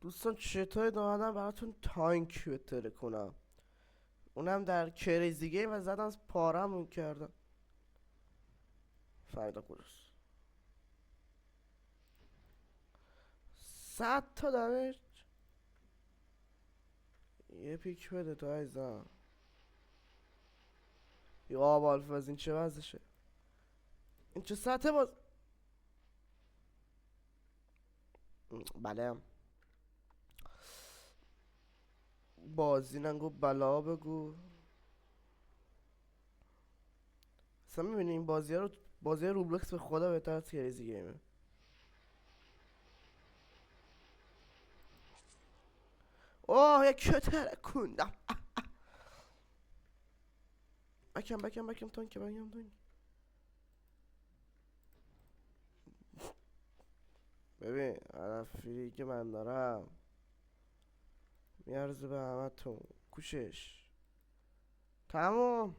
دوستان چطورید؟ اومدم براتون تانک بهتره کنم، اونم در کریزی گیم و زدن پارمون کردن. فردا قرص 100 تا دمج. یه پیک بده تو عزیزم. یا آب الفاز این چه وضعشه؟ این چه سطح باز؟ بله بازی نگو بلا بگو. اصلا میبینی این بازی روبلکس به خدا بهتر از کریزی گیمه. اوه یک کتر کندم. بکم تانک. ببین هدفی که من دارم میارزه به همه تون کوشش. تمام.